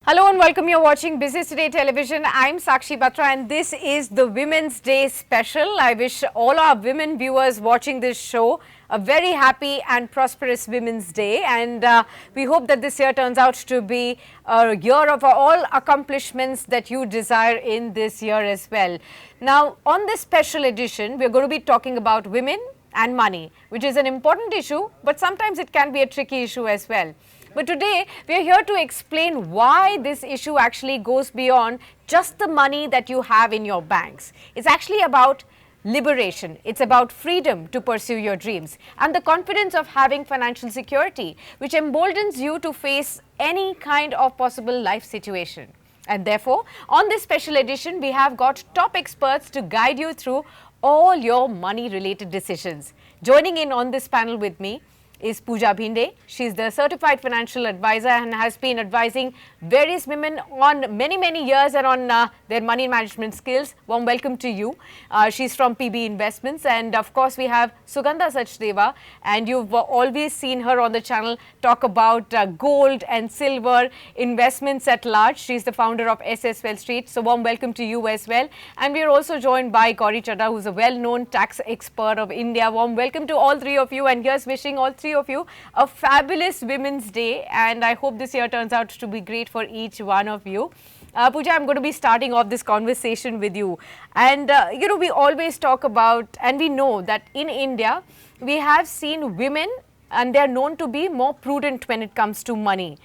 Hello and welcome. You're watching Business Today Television. I'm Sakshi Batra and this is the Women's Day special. I wish all our women viewers watching this show a very happy and prosperous Women's Day, and we hope that this year turns out to be a year of all accomplishments that you desire in this year as well. Now, on this special edition, we're going to be talking about women and money, which is an important issue, but sometimes it can be a tricky issue as well. But today, we are here to explain why this issue actually goes beyond just the money that you have in your banks. It's actually about liberation. It's about freedom to pursue your dreams and the confidence of having financial security, which emboldens you to face any kind of possible life situation. And therefore, on this special edition, we have got top experts to guide you through all your money-related decisions. Joining in on this panel with me is Pooja Bhinde. She is the certified financial advisor and has been advising various women on many years and on their money management skills. Warm welcome to you. She's from PB Investments, and of course we have Sugandha Sachdeva, and you've always seen her on the channel talk about gold and silver investments at large. She's the founder of SS WealthStreet, so warm welcome to you as well. And we are also joined by Gauri Chadha, who's a well-known tax expert of India. Warm welcome to all three of you, and here's wishing all three of you a fabulous Women's Day, and I hope this year turns out to be great for each one of you. Pooja, I'm going to be starting off this conversation with you, and we always talk about, and we know that in India we have seen women and they are known to be more prudent when it comes to money.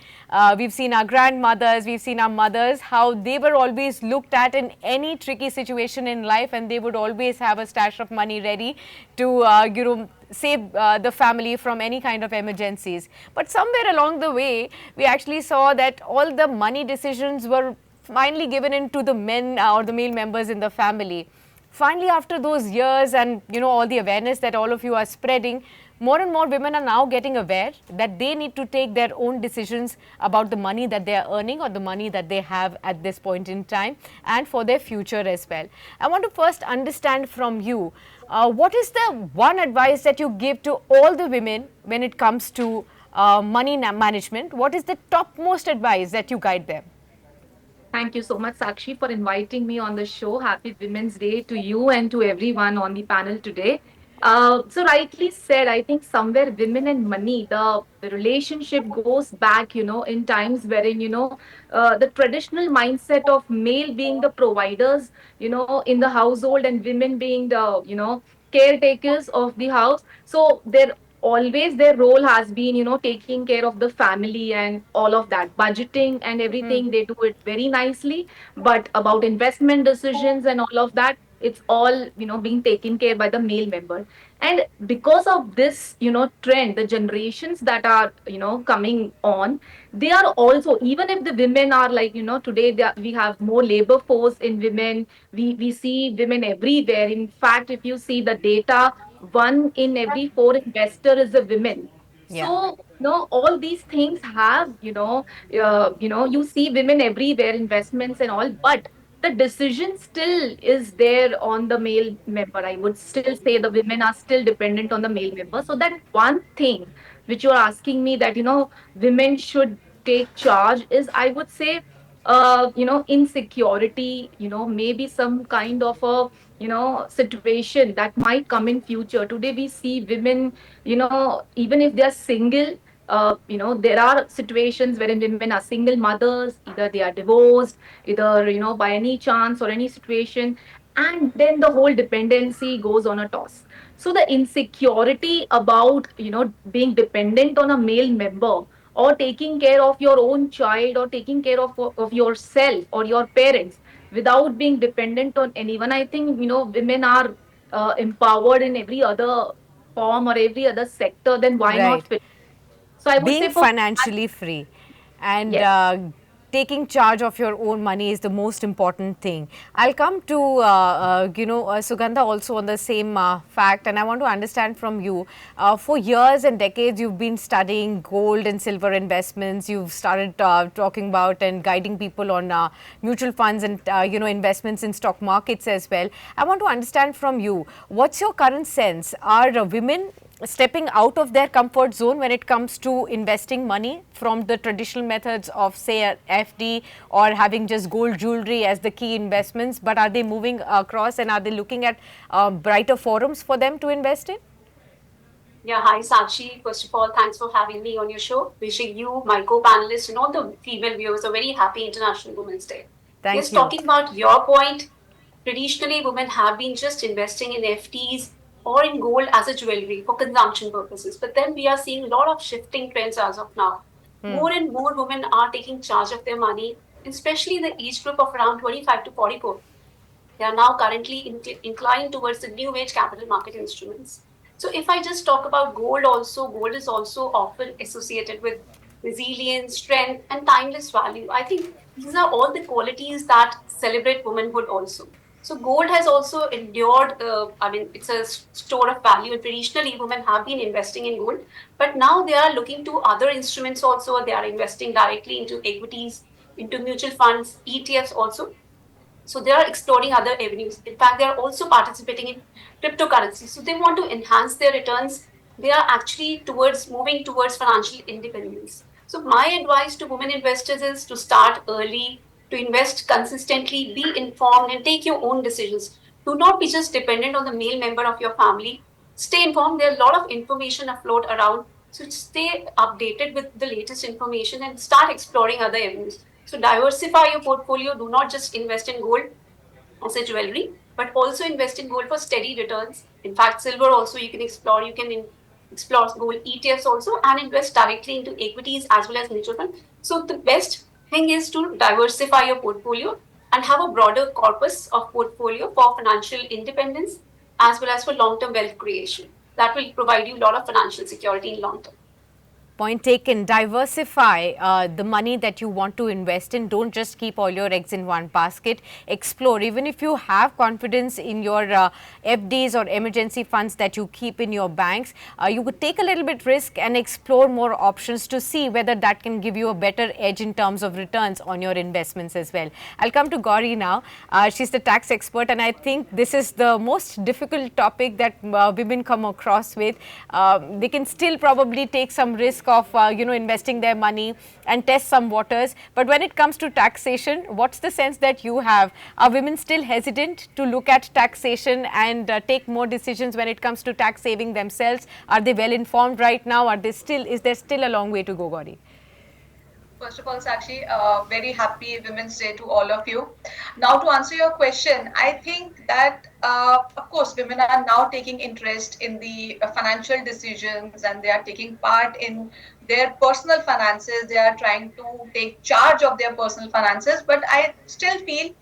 We've seen our grandmothers, we've seen our mothers, how they were always looked at in any tricky situation in life, and they would always have a stash of money ready to save the family from any kind of emergencies. But somewhere along the way, we actually saw that all the money decisions were finally given in to the men or the male members in the family. Finally, after those years and all the awareness that all of you are spreading, more and more women are now getting aware that they need to take their own decisions about the money that they are earning or the money that they have at this point in time, and for their future as well. I want to first understand from you, what is the one advice that you give to all the women when it comes to money management? What is the topmost advice that you guide them? Thank you so much, Sakshi, for inviting me on the show. Happy Women's Day to you and to everyone on the panel today. So rightly said, I think somewhere women and money, the relationship goes back, in times wherein, the traditional mindset of male being the providers, in the household, and women being the, caretakers of the house. So their role has been, taking care of the family and all of that, budgeting and everything. They do it very nicely. But about investment decisions and all of that, it's all being taken care by the male member. And because of this trend, the generations that are coming on, they are also, even if the women are like today we have more labor force in women. We see women everywhere. In fact, if you see the data, one in every four investor is a woman. Yeah. So all these things have you see women everywhere, investments and all, but the decision still is there on the male member. I would still say the women are still dependent on the male member. So that one thing which you're asking me, that women should take charge, is, I would say, insecurity, maybe some kind of a situation that might come in future. Today we see women, even if they are single, there are situations wherein women are single mothers, either they are divorced, either, by any chance or any situation, and then the whole dependency goes on a toss. So the insecurity about, being dependent on a male member, or taking care of your own child, or taking care of yourself or your parents without being dependent on anyone, I think, women are empowered in every other form or every other sector, then why not Right. fit? So I would say Being for financially free and yes. taking charge of your own money is the most important thing. I'll come to Sugandha also on the same fact, and I want to understand from you, for years and decades you've been studying gold and silver investments. You've started talking about and guiding people on mutual funds and investments in stock markets as well. I want to understand from you, what's your current sense? Are women stepping out of their comfort zone when it comes to investing money from the traditional methods of, say, a FD or having just gold jewelry as the key investments, but are they moving across and are they looking at brighter forums for them to invest in? Yeah, hi Sakshi. First of all, thanks for having me on your show. Wishing you, my co-panelists, and all the female viewers a very happy International Women's Day. Yes, Thank you. talking about your point, traditionally women have been just investing in FTs or in gold as a jewelry for consumption purposes. But then we are seeing a lot of shifting trends as of now. More and more women are taking charge of their money, especially the age group of around 25 to 44. They are now currently inclined towards the new age capital market instruments. So, if I just talk about gold, also, gold is also often associated with resilience, strength, and timeless value. I think these are all the qualities that celebrate womanhood, also. So, gold has also endured, I mean, it's a store of value, and traditionally, women have been investing in gold, but now they are looking to other instruments also. They are investing directly into equities, into mutual funds, ETFs also, so they are exploring other avenues. In fact, they are also participating in cryptocurrency. So they want to enhance their returns. They are actually towards moving towards financial independence. So my advice to women investors is to start early, to invest consistently, be informed, and take your own decisions. Do not be just dependent on the male member of your family. Stay informed. There are a lot of information afloat around. So stay updated with the latest information and start exploring other avenues. So diversify your portfolio. Do not just invest in gold as a jewelry, but also invest in gold for steady returns. In fact, silver also you can explore. You can explore gold ETFs also and invest directly into equities as well as mutual fund. So the best thing is to diversify your portfolio and have a broader corpus of portfolio for financial independence as well as for long-term wealth creation. That will provide you a lot of financial security in long term. Point taken. Diversify the money that you want to invest in. Don't just keep all your eggs in one basket. Explore. Even if you have confidence in your FDs or emergency funds that you keep in your banks, you could take a little bit risk and explore more options to see whether that can give you a better edge in terms of returns on your investments as well. I'll come to Gauri now. She's the tax expert, and I think this is the most difficult topic that women come across with. They can still probably take some risk of investing their money and test some waters, but when it comes to taxation, what's the sense that you have? Are women still hesitant to look at taxation and take more decisions when it comes to tax saving themselves? Are they well informed right now? Is there still a long way to go, Gauri? First of all, Sakshi, very happy Women's Day to all of you. Now, to answer your question, I think that, of course, women are now taking interest in the financial decisions and they are taking part in their personal finances. They are trying to take charge of their personal finances. But I still feel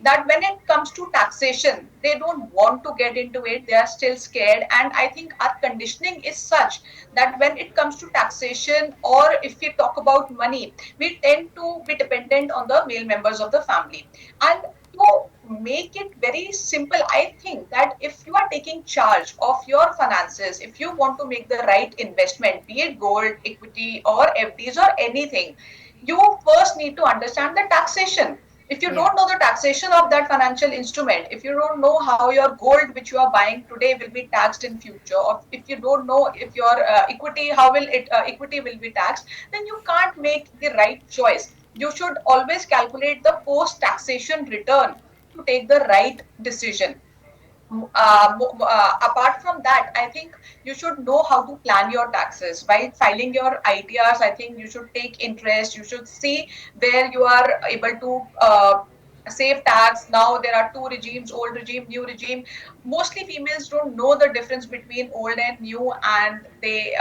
that when it comes to taxation, they don't want to get into it. They are still scared. And I think our conditioning is such that when it comes to taxation, or if we talk about money, we tend to be dependent on the male members of the family. And to make it very simple, I think that if you are taking charge of your finances, if you want to make the right investment, be it gold, equity, or FDs, or anything, you first need to understand the taxation. If you don't know the taxation of that financial instrument, if you don't know how your gold which you are buying today will be taxed in future, or if you don't know if your equity, how will it equity will be taxed, then you can't make the right choice. You should always calculate the post taxation return to take the right decision. Apart from that, I think you should know how to plan your taxes. While filing your ITRs, I think you should take interest. You should see where you are able to save tax. Now there are two regimes: old regime, new regime. Mostly females don't know the difference between old and new, and they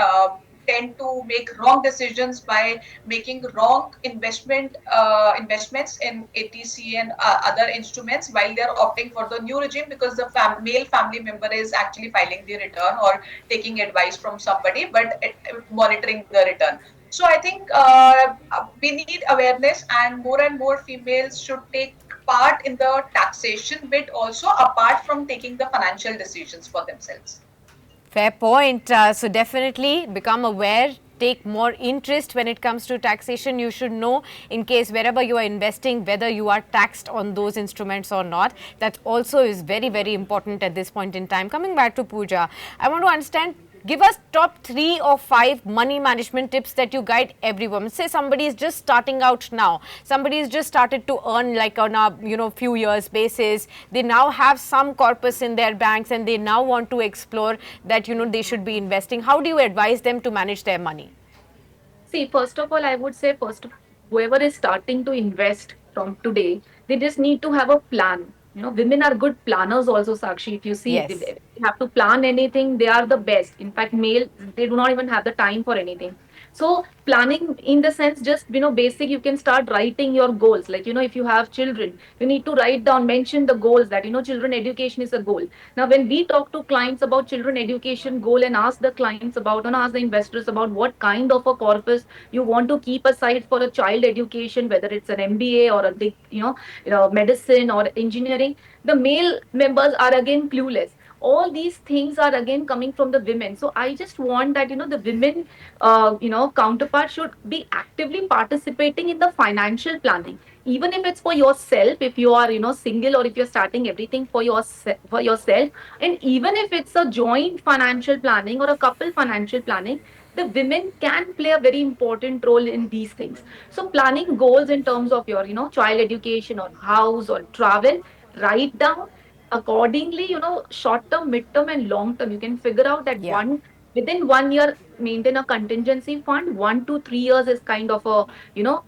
tend to make wrong decisions by making wrong investments in ATC and other instruments while they're opting for the new regime, because the male family member is actually filing the return or taking advice from somebody, but monitoring the return. So I think we need awareness, and more females should take part in the taxation bit also, apart from taking the financial decisions for themselves. Fair point. So definitely become aware, take more interest when it comes to taxation. You should know, in case wherever you are investing, whether you are taxed on those instruments or not. That also is very, very important at this point in time. Coming back to Pooja, I want to understand, Give us top 3 or 5 money management tips that you guide everyone. Say somebody is just starting out now. Somebody has just started to earn like on a few years basis. They now have some corpus in their banks and they now want to explore that they should be investing. How do you advise them to manage their money? See, first of all, I would say first, whoever is starting to invest from today, they just need to have a plan. Women are good planners also, Sakshi. If you see, if Yes. they have to plan anything, they are the best. In fact, male, they do not even have the time for anything. So planning in the sense, just basic, you can start writing your goals. Like, if you have children, you need to write down, mention the goals that, children education is a goal. Now, when we talk to clients about children education goal and ask the clients about, ask the investors about what kind of a corpus you want to keep aside for a child education, whether it's an MBA or a big, medicine or engineering, the male members are again clueless. All these things are again coming from the women. So I just want that, the women, counterpart should be actively participating in the financial planning, even if it's for yourself, if you are, single, or if you're starting everything for yourself, and even if it's a joint financial planning or a couple financial planning, the women can play a very important role in these things. So planning goals in terms of your, child education or house or travel, write down accordingly, short term, mid term, and long term. You can figure out that Yeah. within 1 year, maintain a contingency fund. 1 to 3 years is kind of a,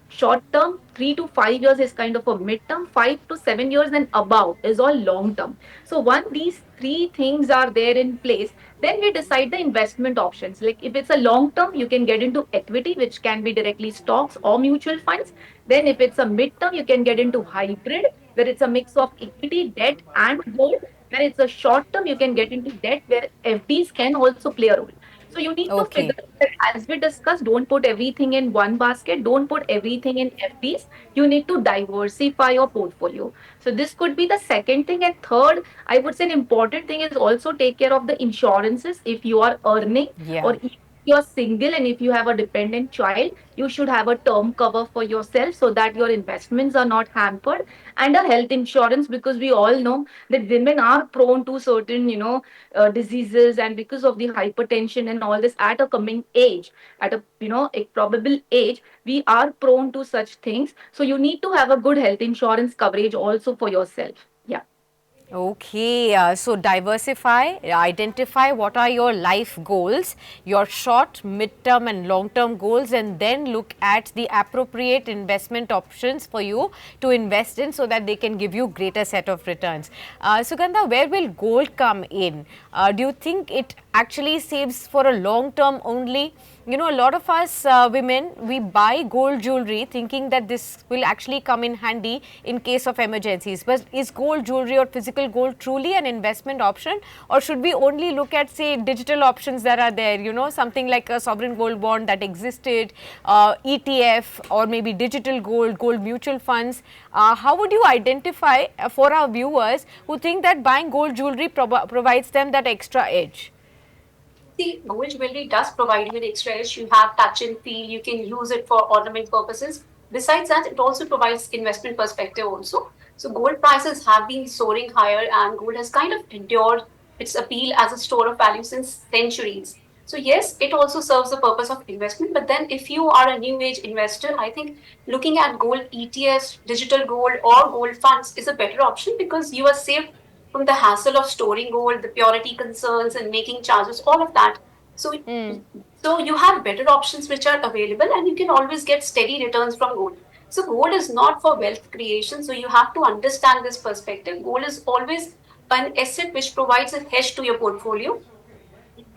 short term. 3 to 5 years is kind of a mid term. 5 to 7 years and above is all long term. So once these three things are there in place, then we decide the investment options. Like if it's a long term, you can get into equity, which can be directly stocks or mutual funds. Then if it's a mid term, you can get into hybrid, where it's a mix of equity, debt, and gold. When it's a short term, you can get into debt, where FDs can also play a role. So you need to figure Okay. out that, as we discussed, don't put everything in one basket. Don't put everything in FDs. You need to diversify your portfolio. So this could be the second thing. And third, I would say an important thing is also take care of the insurances. If you are earning, or Yeah. if you're single and if you have a dependent child, you should have a term cover for yourself so that your investments are not hampered, and a health insurance, because we all know that women are prone to certain, diseases, and because of the hypertension and all this at a coming age, at a, a probable age, we are prone to such things. So you need to have a good health insurance coverage also for yourself. Yeah. Okay, so diversify, identify what are your life goals, your short, mid-term and long-term goals, and then look at the appropriate investment options for you to invest in so that they can give you greater set of returns. Sugandha, where will gold come in? Do you think it actually saves for a long term only? A lot of us women, we buy gold jewelry thinking that this will actually come in handy in case of emergencies. But is gold jewelry or physical gold truly an investment option, or should we only look at, say, digital options that are there, something like a sovereign gold bond that existed, ETF, or maybe digital gold, gold mutual funds? How would you identify for our viewers who think that buying gold jewelry provides them that extra edge? See, gold jewelry does provide you an extra edge. You have touch and feel. You can use it for ornament purposes. Besides that, it also provides investment perspective also. So gold prices have been soaring higher, and gold has kind of endured its appeal as a store of value since centuries. So yes, it also serves the purpose of investment. But then if you are a new age investor, I think looking at gold ETFs, digital gold, or gold funds is a better option, because you are safe from the hassle of storing gold, the purity concerns, and making charges, all of that. So, so you have better options which are available, and you can always get steady returns from gold. So gold is not for wealth creation. So you have to understand this perspective. Gold is always an asset which provides a hedge to your portfolio.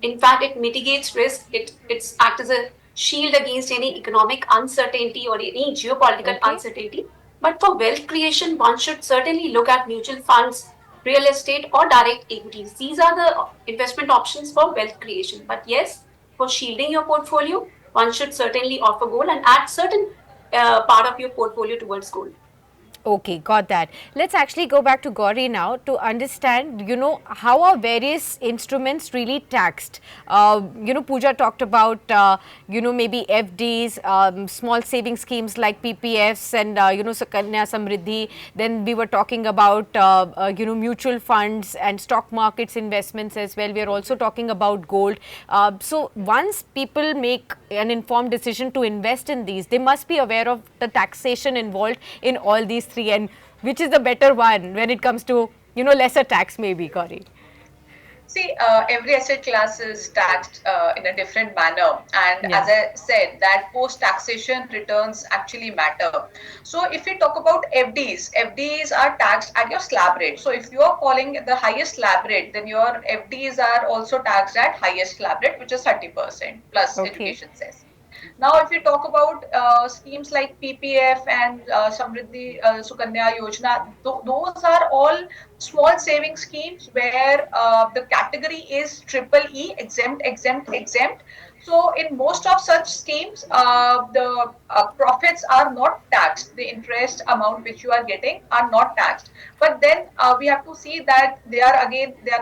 In fact, it mitigates risk. It's act as a shield against any economic uncertainty or any geopolitical Okay. uncertainty. But for wealth creation, one should certainly look at mutual funds, real estate, or direct equities. These are the investment options for wealth creation. But yes, for shielding your portfolio, one should certainly offer gold and add certain part of your portfolio towards gold. Okay, got that. Let's actually go back to Gauri now to understand, how are various instruments really taxed? Pooja talked about, maybe FDs, small saving schemes like PPFs and, Sukanya Samriddhi. Then we were talking about, mutual funds and stock markets investments as well. We are also talking about gold. So once people make an informed decision to invest in these, they must be aware of the taxation involved in all these three, and which is the better one when it comes to lesser tax, maybe, Gauri. See, every asset class is taxed in a different manner. And as Yeah. I said, that post taxation returns actually matter. So, if we talk about FDs are taxed at your slab rate. So, if you are calling the highest slab rate, then your FDs are also taxed at highest slab rate, which is 30% plus Okay. education cess. Now, if we talk about schemes like PPF and Samriddhi Sukanya Yojana, those are all small saving schemes where the category is triple E, exempt, exempt, exempt. So, in most of such schemes, the profits are not taxed. The interest amount which you are getting are not taxed. But then we have to see that they are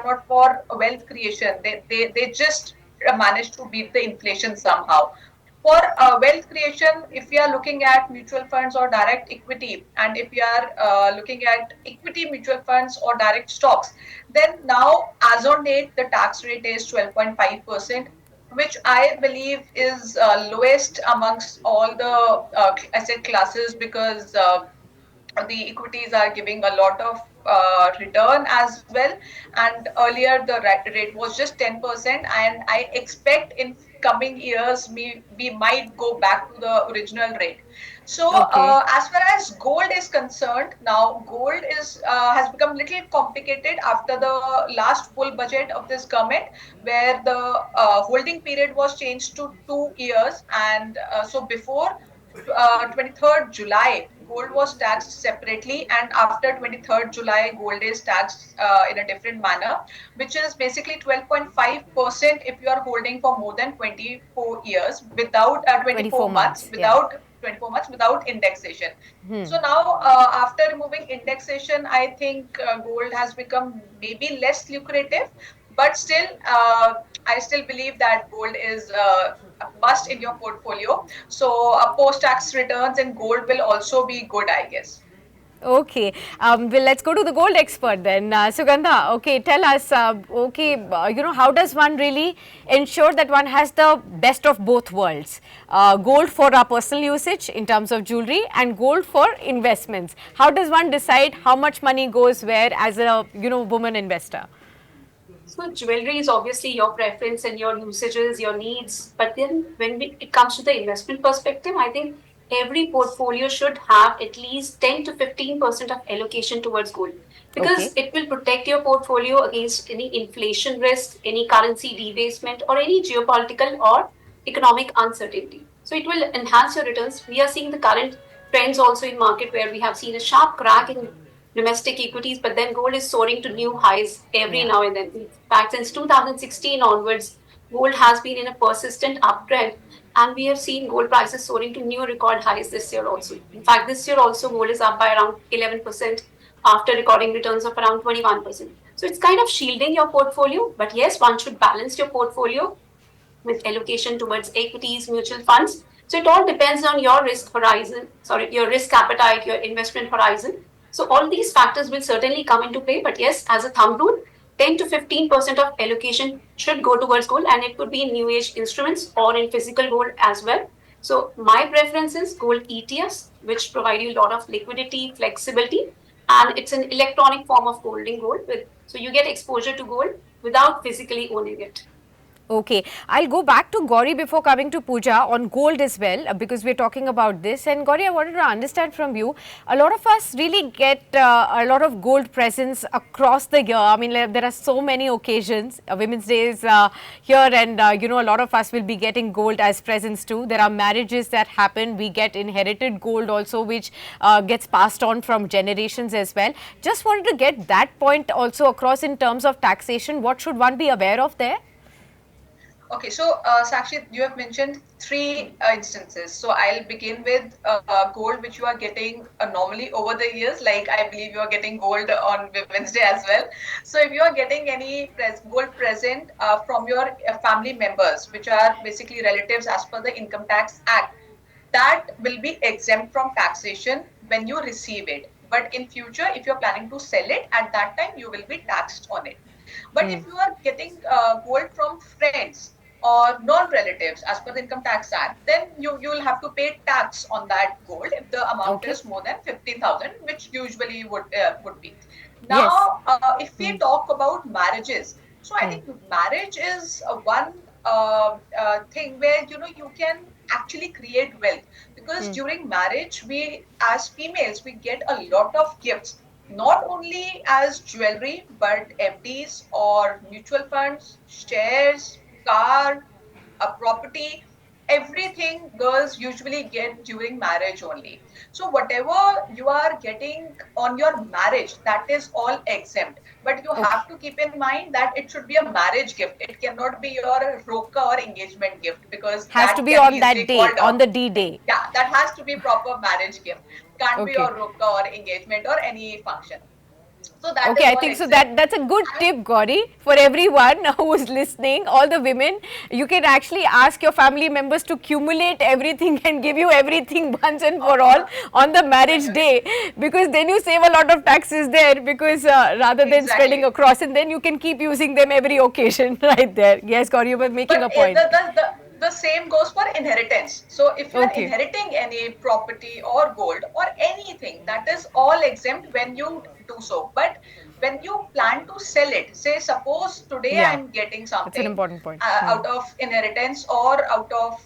not for wealth creation. They just manage to beat the inflation somehow. For wealth creation, if we are looking at mutual funds or direct equity, and if we are looking at equity mutual funds or direct stocks, then now, as on date, the tax rate is 12.5%, which I believe is lowest amongst all the asset classes, because the equities are giving a lot of return as well. And earlier the rate was just 10%, and I expect in coming years we might go back to the original rate. So Okay. as far as gold is concerned, now gold is has become little complicated after the last full budget of this government, where the holding period was changed to 2 years. And so before 23rd July, gold was taxed separately, and after 23rd July, gold is taxed in a different manner, which is basically 12.5% if you are holding for more than 24 years without 24 24 months months. Yeah. without 24 months without indexation. So now, after removing indexation, I think gold has become maybe less lucrative, but still, I still believe that gold is a must in your portfolio. So, post-tax returns in gold will also be good, I guess. Okay. Well, let's go to the gold expert then. Sugandha, okay, tell us, how does one really ensure that one has the best of both worlds? Gold for our personal usage in terms of jewelry and gold for investments. How does one decide how much money goes where as a, woman investor? So jewelry is obviously your preference and your usages, your needs. But then when it comes to the investment perspective, I think every portfolio should have at least 10 to 15% of allocation towards gold, Okay. because it will protect your portfolio against any inflation risk, any currency debasement, or any geopolitical or economic uncertainty. So it will enhance your returns. We are seeing the current trends also in market, where we have seen a sharp crack in domestic equities, but then gold is soaring to new highs every Yeah. now and then. In fact, since 2016 onwards, gold has been in a persistent uptrend, and we have seen gold prices soaring to new record highs this year also. In fact, this year also, gold is up by around 11% after recording returns of around 21%. So it's kind of shielding your portfolio, but yes, one should balance your portfolio with allocation towards equities, mutual funds. So it all depends on your risk horizon, sorry, your risk appetite, your investment horizon. So all these factors will certainly come into play. But yes, as a thumb rule, 10 to 15% of allocation should go towards gold, and it could be in new age instruments or in physical gold as well. So my preference is gold ETFs, which provide you a lot of liquidity, flexibility, and it's an electronic form of holding gold. So you get exposure to gold without physically owning it. Okay, I'll go back to Gauri before coming to Pooja on gold as well, because we're talking about this. And Gauri, I wanted to understand from you, a lot of us really get a lot of gold presents across the year. I mean, there are so many occasions. Women's Day is here, and a lot of us will be getting gold as presents too. There are marriages that happen. We get inherited gold also, which gets passed on from generations as well. Just wanted to get that point also across in terms of taxation. What should one be aware of there? Okay, so Sakshi, you have mentioned three instances. So I'll begin with gold, which you are getting normally over the years. Like I believe you are getting gold on Women's Day as well. So if you are getting any gold present from your family members, which are basically relatives as per the Income Tax Act, that will be exempt from taxation when you receive it. But in future, if you're planning to sell it, at that time you will be taxed on it. But if you are getting gold from friends or non-relatives as per the Income Tax Act, then you will have to pay tax on that gold if the amount Okay. is more than 50,000, which usually would be. Yes. Now, if we talk about marriages, so I think marriage is one thing where you can actually create wealth, because during marriage we as females we get a lot of gifts, not only as jewelry but FDs or mutual funds, shares, car, a property, everything girls usually get during marriage only. So whatever you are getting on your marriage, that is all exempt. But you Okay. have to keep in mind that it should be a marriage gift. It cannot be your roka or engagement gift, because Has to that be can be on easily that day, called on off. the D day. Yeah, that has to be proper marriage gift. Can't be Okay. your roka or engagement or any function. So that Okay, is I all think so. exempt. That's a good And tip, Gauri, for everyone who is listening. All the women, you can actually ask your family members to accumulate everything and give you everything once and for all on the marriage day, because then you save a lot of taxes there. Because rather than spreading exactly. across, and then you can keep using them every occasion, right there. Yes, Gauri, you were making But a point. the same goes for inheritance. So if you are Okay. inheriting any property or gold or anything, that is all exempt when you do so. But when you plan to sell it, say suppose today Yeah, I'm getting that's an something important point. out of inheritance or out of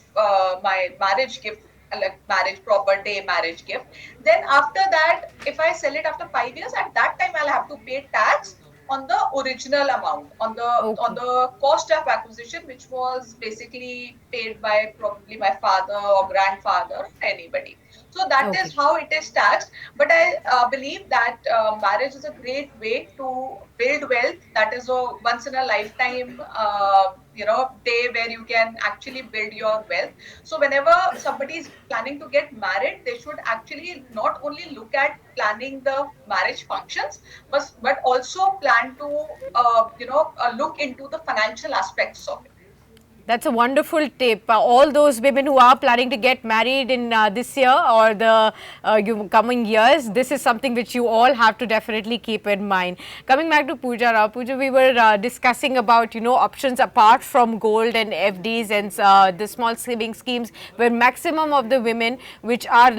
my marriage gift, like marriage property, marriage gift. Then after that, if I sell it after 5 years, at that time I'll have to pay tax on the original amount, on Okay. the cost of acquisition, which was basically paid by probably my father or grandfather or anybody. So that is Okay. how it is taxed. But I believe that marriage is a great way to build wealth. That is a once in a lifetime day where you can actually build your wealth. So whenever somebody is planning to get married, they should actually not only look at planning the marriage functions, but also plan to look into the financial aspects of it. That's a wonderful tip. All those women who are planning to get married in this year or the coming years, this is something which you all have to definitely keep in mind. Coming back to Pooja Rao, Pooja, we were discussing about options apart from gold and FDs and the small saving schemes, where maximum of the women, which are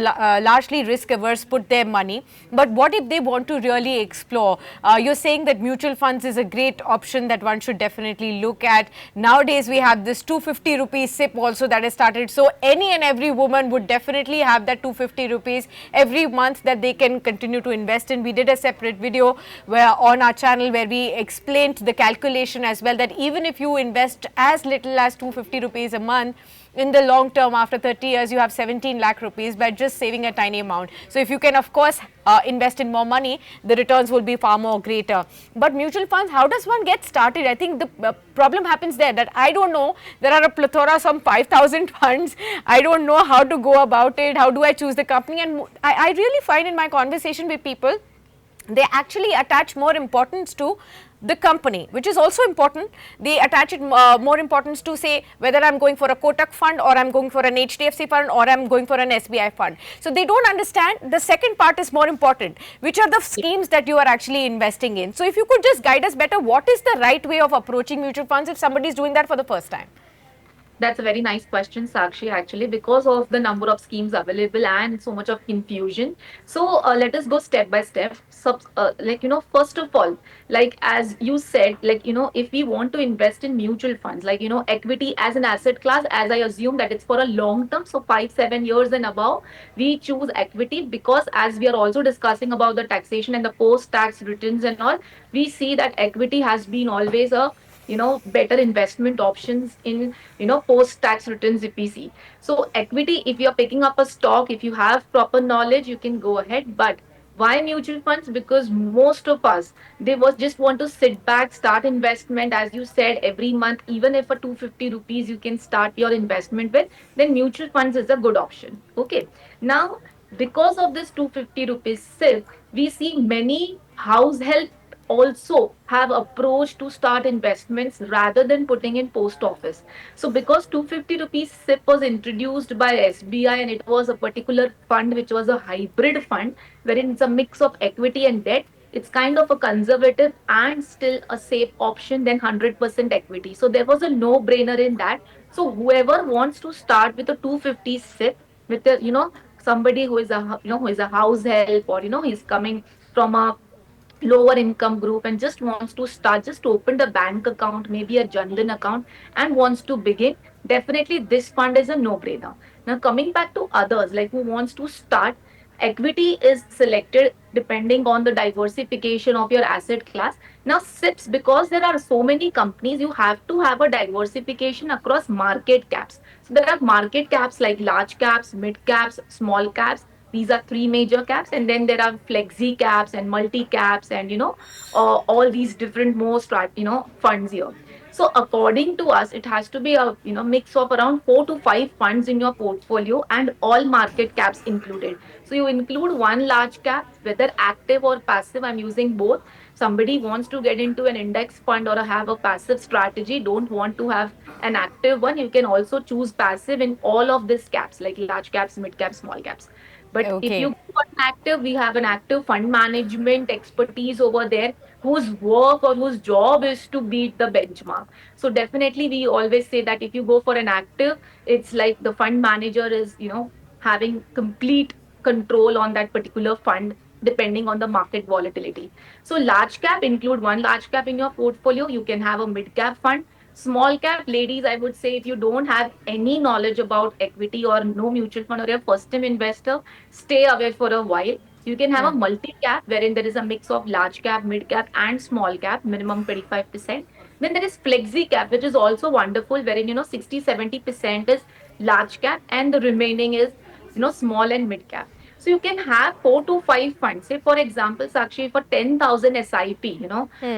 largely risk averse, put their money. But what if they want to really explore? You're saying that mutual funds is a great option that one should definitely look at. Nowadays, we have this 250 rupees SIP also that has started. So any and every woman would definitely have that 250 rupees every month that they can continue to invest in. We did a separate video where on our channel where we explained the calculation as well, that even if you invest as little as 250 rupees a month, in the long term, after 30 years, you have 17 lakh rupees by just saving a tiny amount. So if you can, of course, invest in more money, the returns will be far more greater. But mutual funds, how does one get started? I think the problem happens there, that I don't know. There are a plethora, some 5,000 funds. I don't know how to go about it. How do I choose the company? And I really find in my conversation with people, they actually attach more importance to the company, which is also important. They attach it more importance to, say, whether I'm going for a Kotak fund or I'm going for an HDFC fund or I'm going for an SBI fund. So they don't understand the second part is more important, which are the schemes that you are actually investing in. So if you could just guide us better, what is the right way of approaching mutual funds if somebody is doing that for the first time? That's a very nice question, Sakshi, actually, because of the number of schemes available and so much of confusion. So let us go step by step. First of all, like as you said, if we want to invest in mutual funds, equity as an asset class, as I assume that it's for a long term, so 5, 7 years and above, we choose equity because as we are also discussing about the taxation and the post tax returns and all, we see that equity has been always a better investment options in post tax returns if we see. So equity, if you're picking up a stock, if you have proper knowledge, you can go ahead. But Why mutual funds? Because most of us, they was just want to sit back, start investment, as you said, every month, even if a 250 rupees you can start your investment with, then mutual funds is a good option. Okay. Now, because of this 250 rupees SIP, we see many house help also have approached to start investments rather than putting in post office. So because 250 rupees SIP was introduced by SBI, and it was a particular fund which was a hybrid fund wherein it's a mix of equity and debt, it's kind of a conservative and still a safe option than 100% equity. So there was a no brainer in that. So whoever wants to start with a 250 SIP, with a, somebody who is a, who is a house help, or he's coming from a lower income group and just wants to start, just opened a bank account, maybe a Jandan account, and wants to begin, definitely this fund is a no brainer. Now coming back to others, like who wants to start, equity is selected depending on the diversification of your asset class. Now SIPs, because there are so many companies, you have to have a diversification across market caps. So there are market caps like large caps, mid caps, small caps. These are three major caps, and then there are flexi caps and multi caps, and all these different funds here. So according to us, it has to be a mix of around 4 to 5 funds in your portfolio, and all market caps included. So you include one large cap, whether active or passive. I'm using both. Somebody wants to get into an index fund or have a passive strategy, don't want to have an active one, you can also choose passive in all of these caps, like large caps, mid caps, small caps. But if you Okay. go on active, we have an active fund management expertise over there, whose work or whose job is to beat the benchmark. So definitely we always say that if you go for an active, it's like the fund manager is, having complete control on that particular fund depending on the market volatility. So large cap, include one large cap in your portfolio. You can have a mid cap fund. Small cap, ladies, I would say if you don't have any knowledge about equity or no mutual fund, or you're a first time investor, stay away for a while. You can have a multi cap wherein there is a mix of large cap, mid cap, and small cap, minimum 25%. Then there is flexi cap, which is also wonderful, wherein 60-70% is large cap and the remaining is small and mid cap. So you can have 4 to 5 funds. Say for example, Sakshi, for 10,000 SIP,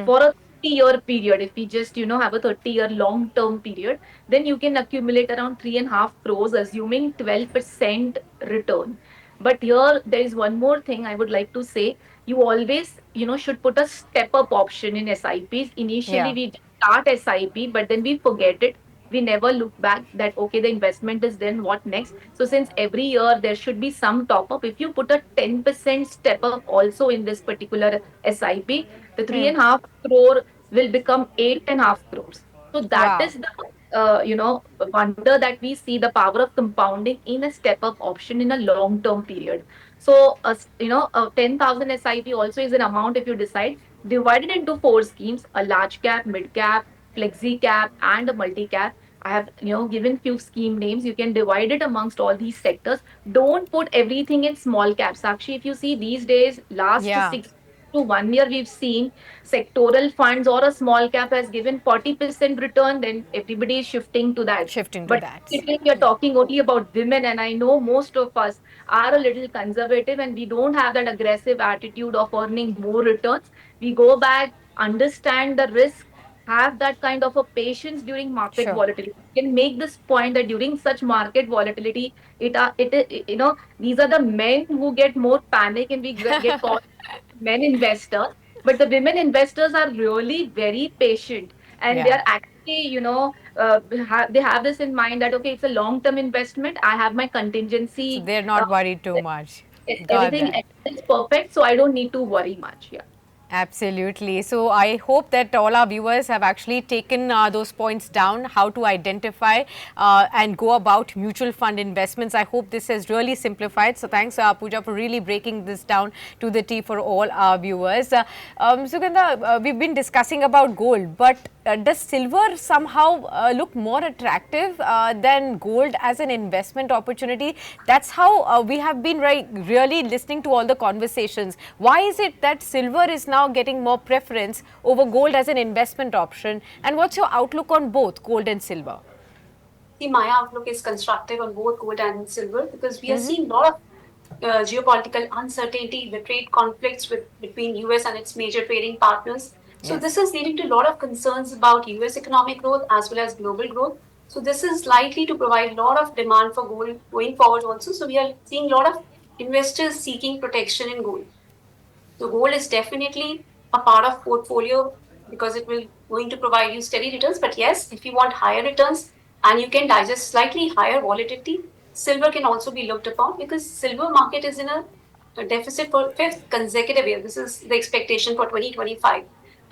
for a 30-year period, if we just have a 30-year long term period, then you can accumulate around 3.5 crores, assuming 12% return. But here there is one more thing I would like to say. You always, should put a step up option in SIPs. Initially, Yeah. we start SIP, but then we forget it. We never look back that, okay, the investment is done, what next? So since every year there should be some top up, if you put a 10% step up also in this particular SIP, the 3.5 crore will become 8.5 crores. So that Wow. is the wonder that we see, the power of compounding in a step up option in a long term period. So a 10,000 SIP also is an amount, if you decide, divided into 4 schemes: a large cap, mid cap, flexi cap, and a multi cap. I have given few scheme names. You can divide it amongst all these sectors. Don't put everything in small caps. Actually, if you see these days, last Yeah. 6 to 1 year, we've seen sectoral funds or a small cap has given 40% return, then everybody is shifting to that. Shifting to But that. we are talking only about women, and I know most of us are a little conservative and we don't have that aggressive attitude of earning more returns. We go back, understand the risk, have that kind of a patience during market Sure. volatility. You can make this point that during such market volatility, these are the men who get more panic, and we get called men investors. But the women investors are really very patient, and they Yeah. are actually, they have this in mind that, okay, it's a long term investment. I have my So contingency. they're Uh, not worried too much. Got Everything that. is perfect, so I don't need to worry much. Yeah. Absolutely. So I hope that all our viewers have actually taken those points down, how to identify and go about mutual fund investments. I hope this has really simplified. So thanks, Pooja, for really breaking this down to the T for all our viewers. Sugandha, we've been discussing about gold, but does silver somehow look more attractive than gold as an investment opportunity? That's how we have been really listening to all the conversations. Why is it that silver is now getting more preference over gold as an investment option? And what's your outlook on both gold and silver? See, my outlook is constructive on both gold and silver because we are seeing a lot of geopolitical uncertainty, the trade conflicts between US and its major trading partners. So this Yes. is leading to a lot of concerns about US economic growth as well as global growth. So this is likely to provide a lot of demand for gold going forward also. So we are seeing a lot of investors seeking protection in gold. So gold is definitely a part of portfolio because it will going to provide you steady returns. But yes, if you want higher returns and you can digest slightly higher volatility, silver can also be looked upon because silver market is in a deficit for fifth consecutive year. This is the expectation for 2025.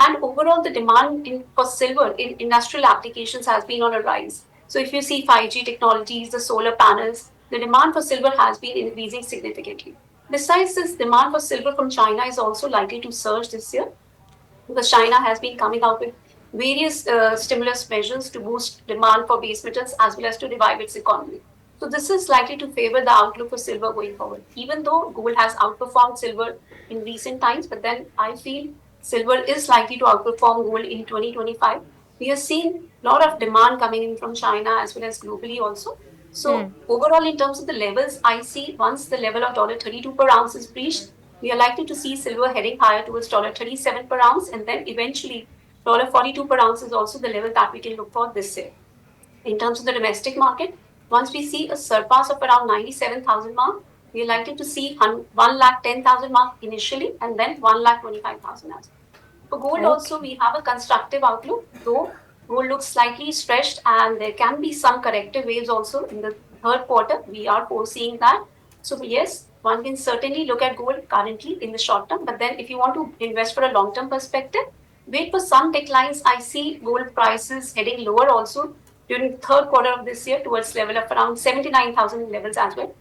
And overall, the demand for silver in industrial applications has been on a rise. So if you see 5G technologies, the solar panels, the demand for silver has been increasing significantly. Besides this, demand for silver from China is also likely to surge this year because China has been coming out with various stimulus measures to boost demand for base metals as well as to revive its economy. So this is likely to favor the outlook for silver going forward. Even though gold has outperformed silver in recent times, but then I feel silver is likely to outperform gold in 2025. We are seeing a lot of demand coming in from China as well as globally also. So overall, in terms of the levels, I see once the level of $32 per ounce is breached, we are likely to see silver heading higher towards $37 per ounce, and then eventually $42 per ounce is also the level that we can look for this year. In terms of the domestic market, once we see a surpass of around 97,000 mark, we are likely to see 1,10,000 mark initially, and then 1,25,000 as well. For gold also, Okay. we have a constructive outlook, though gold looks slightly stretched and there can be some corrective waves also in the third quarter. We are foreseeing that. So yes, one can certainly look at gold currently in the short term, but then if you want to invest for a long-term perspective, wait for some declines. I see gold prices heading lower also during the third quarter of this year towards level of around 79,000 levels as well.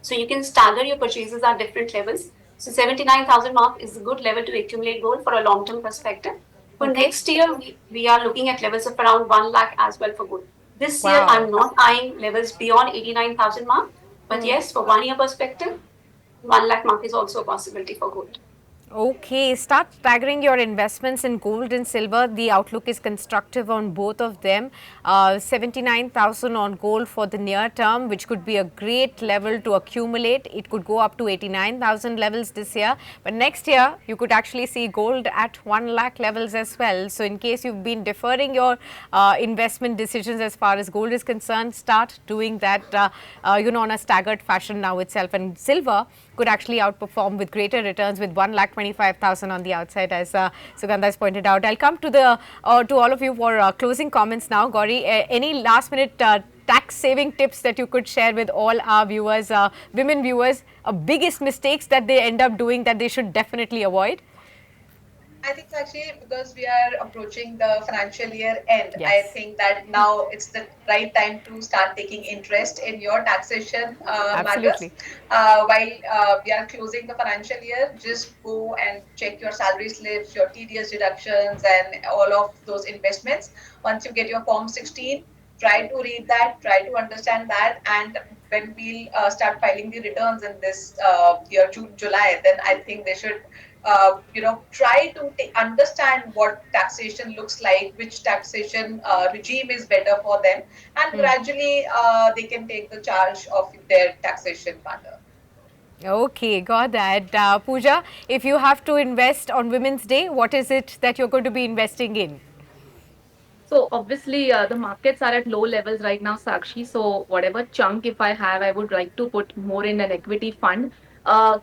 So you can stagger your purchases at different levels. So 79,000 mark is a good level to accumulate gold for a long-term perspective. For Okay. next year, we are looking at levels of around 1 lakh as well for gold. This year, Wow. I'm not eyeing levels beyond 89,000 mark. But Hmm. yes, for 1 year perspective, 1 lakh mark is also a possibility for gold. Okay, start staggering your investments in gold and silver. The outlook is constructive on both of them. 79,000 on gold for the near term, which could be a great level to accumulate. It could go up to 89,000 levels this year. But next year, you could actually see gold at 1 lakh levels as well. So in case you've been deferring your investment decisions as far as gold is concerned, start doing that, on a staggered fashion now itself. And silver could actually outperform with greater returns with 1,25,000 on the outside, as Sugandha has pointed out. I'll come to the to all of you for closing comments now. Gauri, any last minute tax saving tips that you could share with all our viewers, women viewers, biggest mistakes that they end up doing that they should definitely avoid? I think actually because we are approaching the financial year end, I Yes, think that now it's the right time to start taking interest in your taxation matters. absolutely. While we are closing the financial year, just go and check your salary slips, your TDS deductions, and all of those investments. Once you get your Form 16, try to read that, try to understand that, and when we'll start filing the returns in this year, June, July, then I think they should try to understand what taxation looks like, which taxation regime is better for them, and gradually they can take the charge of their taxation matter. Okay, got that. Pooja, if you have to invest on Women's Day, what is it that you're going to be investing in? So obviously, the markets are at low levels right now, Sakshi. So whatever chunk if I have, I would like to put more in an equity fund,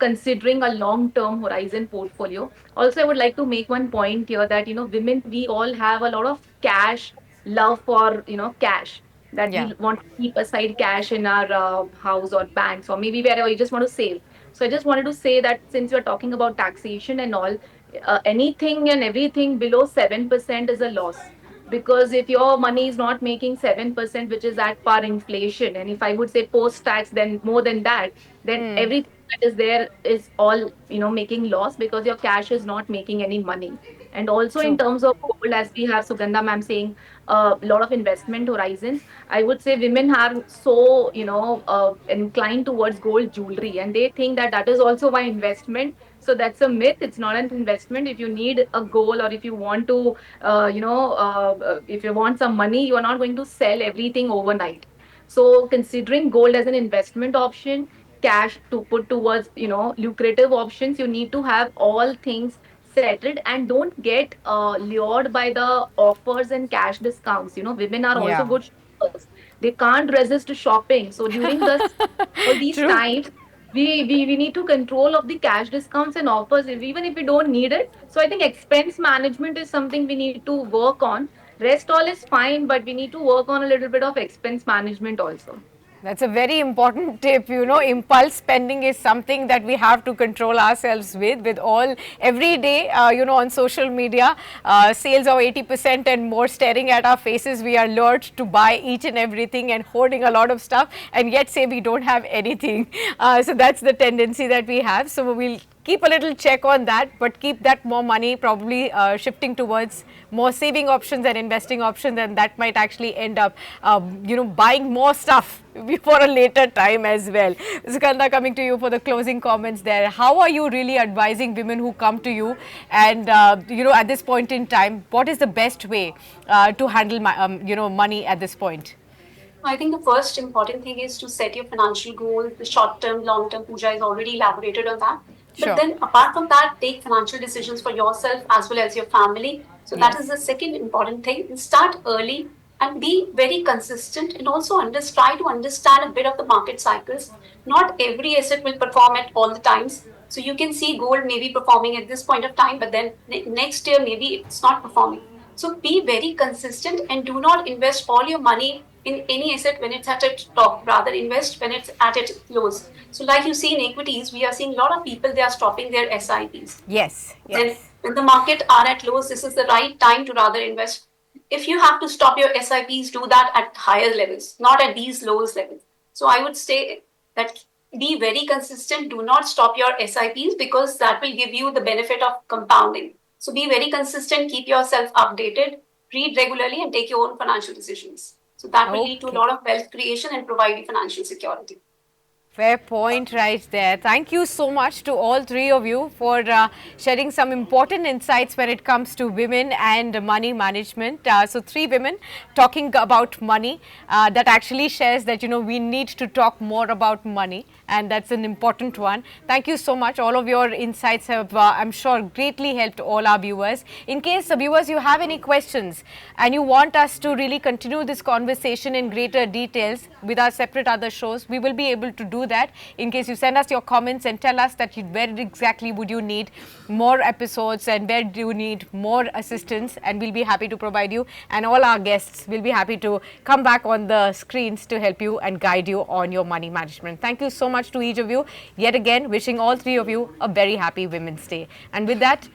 considering a long-term horizon portfolio. Also, I would like to make one point here that women, we all have a lot of cash, love for cash, that Yeah. we want to keep aside cash in our house or banks or maybe wherever you just want to save. So I just wanted to say that since you're talking about taxation and all, anything and everything below 7% is a loss, because if your money is not making 7%, which is at par inflation, and if I would say post tax, then more than that, then everything that is there is all making loss because your cash is not making any money. And also in True. terms of gold, as we have Sugandha ma'am saying, a lot of investment horizons, I would say women are so inclined towards gold jewelry, and they think that that is also my investment. So that's a myth. It's not an investment. If you need a goal, or if you want to if you want some money, you are not going to sell everything overnight. So considering gold as an investment option, cash to put towards, lucrative options. You need to have all things settled, and don't get lured by the offers and cash discounts. Women are also Yeah. good shoppers. They can't resist shopping. So during this all these True. times, we need to control of the cash discounts and offers, even if we don't need it. So I think expense management is something we need to work on. Rest all is fine, but we need to work on a little bit of expense management also. That's a very important tip. Impulse spending is something that we have to control ourselves with all every day. On social media, sales of 80% and more staring at our faces. We are lured to buy each and everything and hoarding a lot of stuff, and yet say we don't have anything. So that's the tendency that we have. So we'll keep a little check on that, but keep that more money probably shifting towards more saving options and investing options, and that might actually end up buying more stuff for a later time as well. Sugandha, coming to you for the closing comments there. How are you really advising women who come to you, and at this point in time, what is the best way to handle money at this point? I think the first important thing is to set your financial goals, the short term, long term. Pooja has already elaborated on that. But Sure. then, apart from that, take financial decisions for yourself as well as your family. So, that is Yes. the second important thing. And start early and be very consistent, and also try to understand a bit of the market cycles. Not every asset will perform at all the times. So, you can see gold maybe performing at this point of time, but then next year maybe it's not performing. So be very consistent and do not invest all your money in any asset when it's at its top. Rather invest when it's at its lows. So like you see in equities, we are seeing a lot of people, they are stopping their SIPs. Yes. Then Yes. when the market are at lows, this is the right time to rather invest. If you have to stop your SIPs, do that at higher levels, not at these lowest levels. So I would say that be very consistent. Do not stop your SIPs because that will give you the benefit of compounding. So be very consistent, keep yourself updated, read regularly, and take your own financial decisions. So that will lead to a Okay. lot of wealth creation and provide you financial security. Fair point right there. Thank you so much to all three of you for sharing some important insights when it comes to women and money management. So three women talking about money, that actually shares that we need to talk more about money, and that's an important one. Thank you so much. All of your insights have, I'm sure, greatly helped all our viewers. In case the viewers, you have any questions and you want us to really continue this conversation in greater details with our separate other shows, we will be able to do that. In case you send us your comments and tell us that where exactly would you need more episodes and where do you need more assistance, and we'll be happy to provide you, and all our guests will be happy to come back on the screens to help you and guide you on your money management. Thank you so much to each of you. Yet again, wishing all three of you a very happy Women's Day. And with that,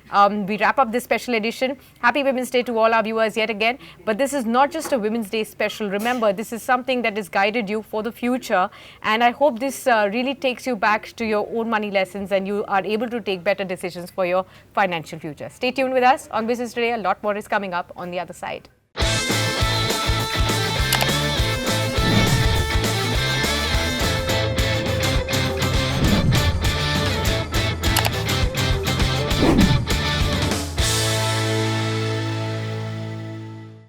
we wrap up this special edition. Happy Women's Day to all our viewers yet again. But this is not just a Women's Day special. Remember, this is something that has guided you for the future. And I hope this really takes you back to your own money lessons and you are able to take better decisions for your financial future. Stay tuned with us on Business Today. A lot more is coming up on the other side.